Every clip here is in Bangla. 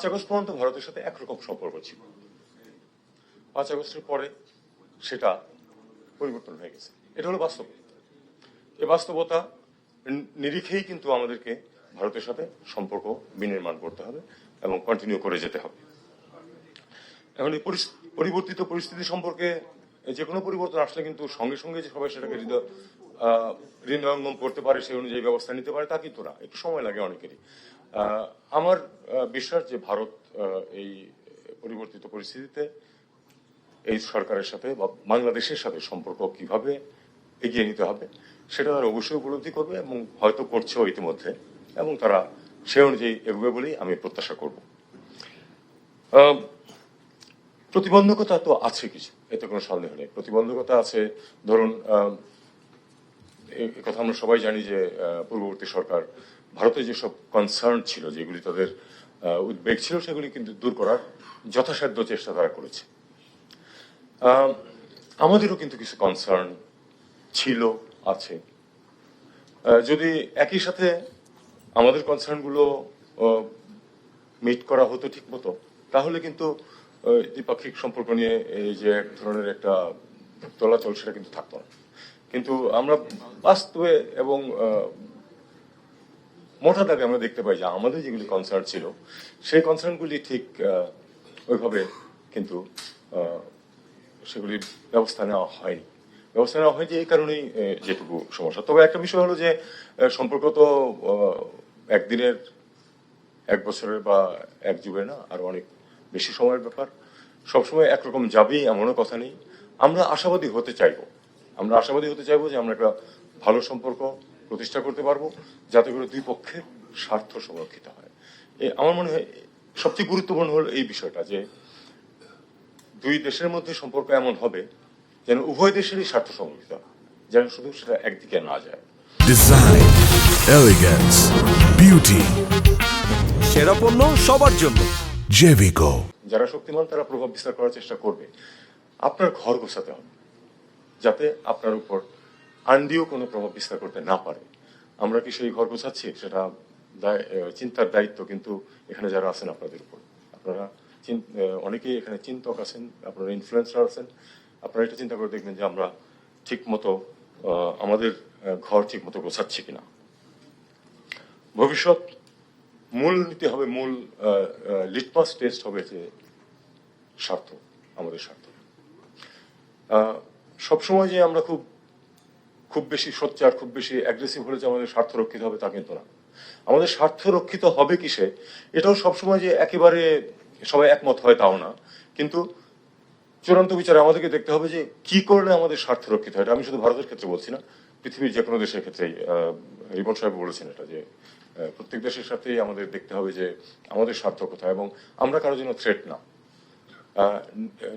আগস্ট পর্যন্ত ভারতের সাথে একরকম সম্পর্ক ছিল। 5 আগস্টের পরে সেটা পরিবর্তন হয়ে গেছে। এটা হলো বাস্তব। এই বাস্তবতা নিরিখেই কিন্তু আমাদেরকে ভারতের সাথে সম্পর্ক বিনির্মাণ করতে হবে এবং কন্টিনিউ করে যেতে হবে। এখন এই পরিবর্তিত পরিস্থিতি সম্পর্কে যে কোনো পরিবর্তন আসলে কিন্তু সঙ্গে সঙ্গে যে সবাই সেটাকে হৃদয়ঙ্গম করতে পারে, সেই অনুযায়ী ব্যবস্থা নিতে পারে তা কিন্তু না, একটু সময় লাগে অনেকেরই। আমার বিশ্বাস যে ভারত এই পরিবর্তিত পরিস্থিতিতে এই সরকারের সাথে বা বাংলাদেশের সাথে সম্পর্ক কিভাবে এগিয়ে নিতে হবে সেটা তারা অবশ্যই উপলব্ধি করবে এবং হয়তো করছেও ইতিমধ্যে, এবং তারা সে অনুযায়ী এগোবে বলেই আমি প্রত্যাশা করব। প্রতিবন্ধকতা তো আছে কিছু, এতে কোনো সন্দেহ নেই। প্রতিবন্ধকতা আছে, ধরুন এই কথা আমরা সবাই জানি যে পূর্ববর্তী সরকার ভারতে যেসব কনসার্ন ছিল, যেগুলি তাদের উদ্বেগ ছিল, সেগুলি কিন্তু দূর করার যথাসাধ্য চেষ্টা তারা করেছে। আমাদেরও কিন্তু কিছু কনসার্ন ছিল, আছে। যদি একই সাথে আমাদের কনসার্নগুলো মিট করা হতো ঠিক মতো, তাহলে কিন্তু দ্বিপাক্ষিক সম্পর্ক নিয়ে এই যে এক ধরনের একটা চলাচল সেটা কিন্তু থাকতো না। কিন্তু আমরা বাস্তবে এবং মোটা দাগে আমরা দেখতে পাই যে আমাদের যেগুলি কনসার্ন ছিল সেই কনসার্নগুলি ঠিক ওইভাবে কিন্তু সেগুলি ব্যবস্থা নেওয়া হয়নি। ব্যবস্থা নেওয়া হয়নি এই কারণেই যেটুকু সমস্যা। তবে একটা বিষয় হলো যে সম্পর্ক তো একদিনের, এক বছরের বা এক যুগের না, আর অনেক বেশি সময়ের ব্যাপার। সবসময় একরকম যাবেই এমনও কথা নেই। আমরা আশাবাদী হতে চাইবো যে আমরা একটা ভালো সম্পর্ক প্রতিষ্ঠা করতে পারবো, যাতে করে দুই পক্ষের স্বার্থ সংরক্ষিত হয়। আমার মনে হয় সবচেয়ে গুরুত্বপূর্ণ হলো এই বিষয়টা যে দুই দেশের মধ্যে সম্পর্ক এমন হবে যেন উভয় দেশেরই স্বার্থ সংরক্ষিত হয়, যেন শুধু সেটা একদিকে না যায়। ডিজাইন, এলিগেন্স, বিউটি, সেরা পণ্য সবার জন্য জেভিকো। যারা শক্তিমান তারা প্রভাব বিস্তার করার চেষ্টা করবে। আপনার ঘর গোছাতে হবে যাতে আপনার উপর আন্ডিও কোনো প্রভাব বিস্তার করতে না পারে। আমরা কি সেই ঘর গোছাচ্ছি? সেটা চিন্তার দায়িত্ব কিন্তু এখানে যারা আছেন আপনাদের উপর। আপনারা অনেকেই এখানে চিন্তক আছেন, আপনারা ইনফ্লুয়েন্সার আছেন। আপনারা এটা চিন্তা করে দেখবেন যে আমরা ঠিক মতো আমাদের ঘর ঠিক মতো গোছাচ্ছি কিনা। ভবিষ্যৎ মূল নীতি হবে, মূল লিটমাস টেস্ট হবে যে স্বার্থ, আমাদের স্বার্থ। সবসময় যে আমরা খুব বেশি সোচ্চার, খুব বেশি অ্যাগ্রেসিভ হলে যে আমাদের স্বার্থ রক্ষিত হবে তা কিন্তু না। আমাদের স্বার্থ রক্ষিত হবে কিসে, এটাও সবসময় যে একেবারে সবাই একমত হয় তাও না। কিন্তু চূড়ান্ত বিচারে আমাদেরকে দেখতে হবে যে কি করলে আমাদের স্বার্থ রক্ষিত হয়। এটা আমি শুধু ভারতের ক্ষেত্রে বলছি না, পৃথিবীর যে কোনো দেশের ক্ষেত্রেই। রিপন সাহেব বলেছেন এটা, যে প্রত্যেক দেশের সাথেই আমাদের দেখতে হবে যে আমাদের স্বার্থ কোথায়, এবং আমরা কারোর জন্য থ্রেট না,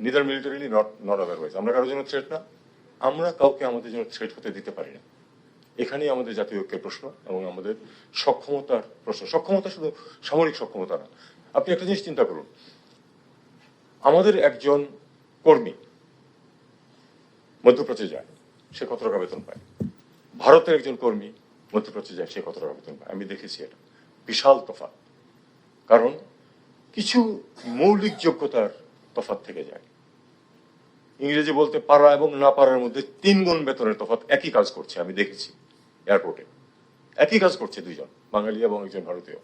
নিদার মিলিটারিলি নট আদারওয়াইজ। আমরা কারোর জন্য থ্রেট না, আমরা কাউকে আমাদের জন্য থ্রেট হতে দিতে পারি না। এখানেই আমাদের জাতীয় ঐক্যের প্রশ্ন এবং আমাদের সক্ষমতার প্রশ্ন। সক্ষমতা শুধু সামরিক সক্ষমতা না। আপনি একটা জিনিস চিন্তা করুন, আমাদের একজন কর্মী মধ্যপ্রাচ্যে যায়, সে কত টাকা বেতন পায়? ভারতের একজন কর্মী মধ্যপ্রাচ্যে যায়, সে কত টাকা বেতন পায়? আমি দেখেছি এটা বিশাল তফাৎ। কারণ কিছু মৌলিক যোগ্যতার তফাৎ থেকে যায়। ইংরেজি বলতে পারা এবং না পারার মধ্যে 3 গুণ বেতনের তফাৎ। একই কাজ করছে, আমি দেখেছি এয়ারপোর্টে একই কাজ করছে দুইজন, বাঙালি এবং একজন ভারতীয়।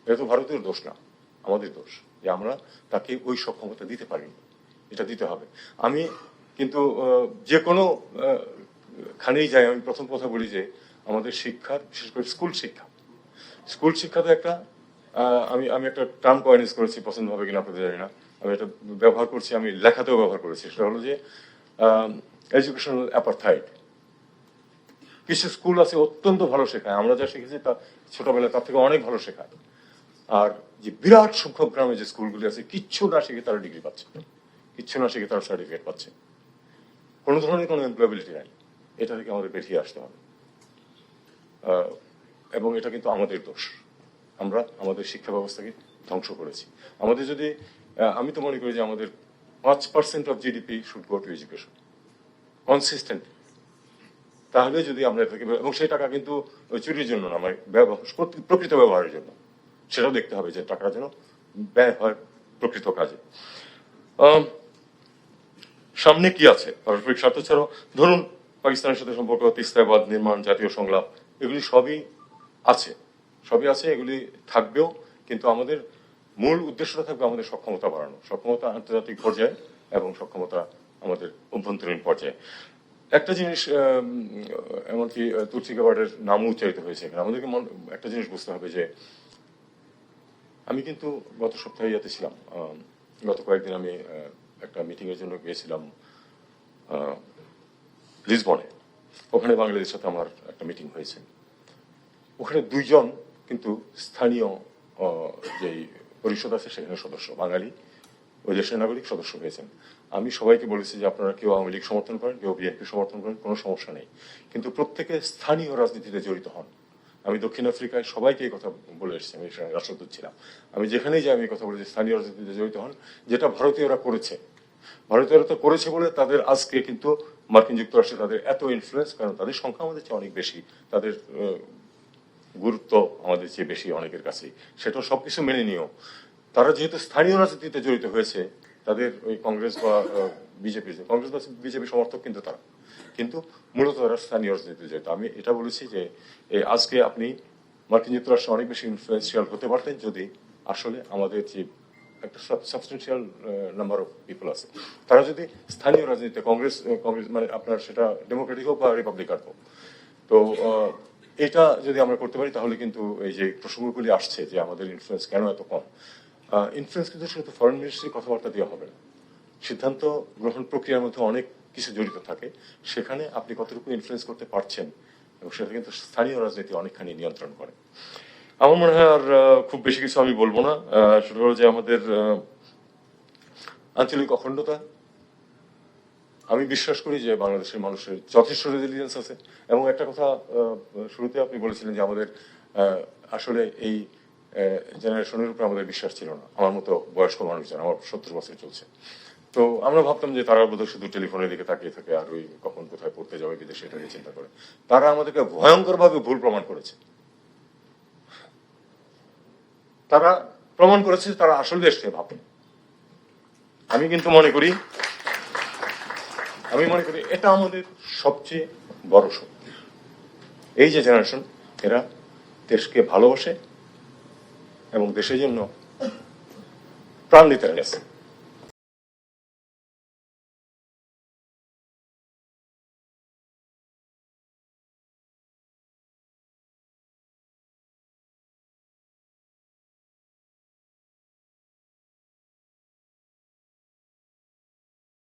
এটা তো ভারতীয় দোষ না, আমাদের দোষ যে আমরা তাকে ওই সক্ষমতা দিতে পারিনি। এটা দিতে হবে। আমি কিন্তু যে কোনো খানেই যাই, আমি প্রথম কথা বলি যে আমাদের শিক্ষার, বিশেষ করে স্কুল শিক্ষা তো একটা আমি একটা টার্ম কয়েনিজ করেছি, পছন্দ হবে কিনা আপনাদের জানি না, আমি এটা ব্যবহার করছি, আমি লেখাতেও ব্যবহার করেছি। সেটা হলো যে এডুকেশনাল অ্যাপারথাইড। কিছু স্কুল আছে অত্যন্ত ভালো শেখায়, আমরা যা শিখেছি তা ছোটবেলায় তার থেকে অনেক ভালো শেখায়। আর যে বিরাট সংখ্যক গ্রামে যে স্কুলগুলি আছে, কিচ্ছু না শিখে তারা ডিগ্রি পাচ্ছে, কিচ্ছু না শিখে তারা সার্টিফিকেট পাচ্ছে, কোনো ধরনের কোনো এমপ্লয়াবিলিটি নাই। এটা থেকে আমাদের বেরিয়ে আসতে হবে, এবং এটা কিন্তু আমাদের দোষ। আমরা আমাদের শিক্ষা ব্যবস্থাকে ধ্বংস করেছি। আমাদের যদি, আমি তো মনে করি যে আমাদের 5% of GDP should go to education consistent. তাহলে যদি আমরা এটাকে, এবং সেই টাকা কিন্তু চুরির জন্য না, আমার প্রকৃত ব্যবহারের জন্য, সেটাও দেখতে হবে যে টাকাটা যেন ব্যয় হয় প্রকৃত কাজে। সামনে কি আছে পারস্পরিক স্বার্থ ছাড়াও, ধরুন পাকিস্তানের সাথে সম্পর্ক, তিস্তাবাদ নির্মাণ, জাতীয় সংলাপ, এগুলি সবই আছে, এগুলি থাকবেও, কিন্তু আমাদের মূল উদ্দেশ্যটা থাকবে আমাদের সক্ষমতা বাড়ানো, সক্ষমতা আন্তর্জাতিক পর্যায়ে এবং সক্ষমতা আমাদের অভ্যন্তরীণ পর্যায়ে। একটা জিনিস এমনকি তুর্চিকাবাডের নামও উচ্চারিত হয়েছে এখানে, আমাদেরকে একটা জিনিস বুঝতে হবে যে আমি কিন্তু গত সপ্তাহে ইয়াতে ছিলাম, গত কয়েকদিন আমি একটা মিটিং এর জন্য গিয়েছিলাম লিসবনে। ওখানে বাংলাদেশের সাথে আমার একটা মিটিং হয়েছে। ওখানে দুইজন কিন্তু স্থানীয় যেই পরিষদ আছে সেখানে সদস্য, বাঙালি ওই দেশের নাগরিক সদস্য হয়েছেন। আমি সবাইকে বলেছি যে আপনারা কেউ আওয়ামী লীগ সমর্থন করেন, কেউ বিএনপি সমর্থন করেন, কোনো সমস্যা নেই, কিন্তু প্রত্যেকে স্থানীয় রাজনীতিতে জড়িত হন। আমি দক্ষিণ আফ্রিকায় সবাইকে এই কথা বলে এসেছি, আমি রাষ্ট্রদূত ছিলাম, আমি যেখানেই যাই আমি কথা বলেছি স্থানীয় রাজনীতিতে জড়িত হন। যেটা ভারতীয়রা তো করেছে বলে তাদের আজকে কিন্তু মার্কিন যুক্তরাষ্ট্রে তাদের এত ইনফ্লুয়েন্স, কারণ তাদের সংখ্যা আমাদের চেয়ে অনেক বেশি, তাদের গুরুত্ব আমাদের চেয়ে বেশি অনেকের কাছেই। সেটা সবকিছু মেনে নিয়েও তারা যেহেতু স্থানীয় রাজনীতিতে জড়িত হয়েছে, তাদের ওই কংগ্রেস বা বিজেপি সমর্থক কিন্তু তারা, কিন্তু মূলত তারা স্থানীয় রাজনীতিতে জড়িত। আমি এটা বলেছি যে আজকে আপনি মার্কিন যুক্তরাষ্ট্রে অনেক বেশি ইনফ্লুয়েন্সিয়াল হতে পারতেন যদি আসলে আমাদের যে একটা সাবস্টেন্সিয়াল নাম্বার অফ পিপল আছে, তারা যদি স্থানীয় রাজনীতিতে কংগ্রেস মানে আপনার সেটা ডেমোক্রেটিক হোক বা রিপাবলিকান হোক, তো এটা যদি আমরা করতে পারি তাহলে কিন্তু এই যে প্রসঙ্গগুলি আসছে যে আমাদের ইনফ্লুয়েন্স কেন এত কম, ইনফ্লুয়েন্স কিন্তু শুধু ফরেন মিনিস্ট্রি কথাবার্তা দেওয়া হবে না, সিদ্ধান্ত গ্রহণ প্রক্রিয়ার মধ্যে অনেক কিছু জড়িত থাকে, সেখানে আপনি কতটুকু ইনফ্লুয়েন্স করতে পারছেন এবং সেটা কিন্তু স্থানীয় রাজনীতি অনেকখানি নিয়ন্ত্রণ করে। আমার মনে হয় আর খুব বেশি কিছু আমি বলবো না। সেটা হলো যে আমাদের আঞ্চলিক অখণ্ডতা, আমি বিশ্বাস করি যে বাংলাদেশের মানুষের যথেষ্ট রেজিলিয়েন্স আছে। এবং একটা কথা শুরুতে আপনি বলেছিলেন যে আমাদের আসলে এই জেনারেশনের উপর আমাদের বিশ্বাস ছিল না, আমার মতো বয়স্ক মানুষজন, আমার 70 বছর চলছে, তো আমরা ভাবতাম যে তারা বোধহয় শুধু টেলিফোনের দিকে তাকিয়ে থাকে আর ওই কখন কোথায় পড়তে যাবে বিদেশে এটা নিয়ে চিন্তা করে। তারা আমাদেরকে ভয়ঙ্কর ভাবে ভুল প্রমাণ করেছে। তারা প্রমাণ করেছে তারা আসল দেশকে ভাবে। আমি মনে করি এটা আমাদের সবচেয়ে বড় শক্তি। এই যে জেনারেশন, এরা দেশকে ভালোবাসে এবং দেশের জন্য প্রাণ দিতে গেছে।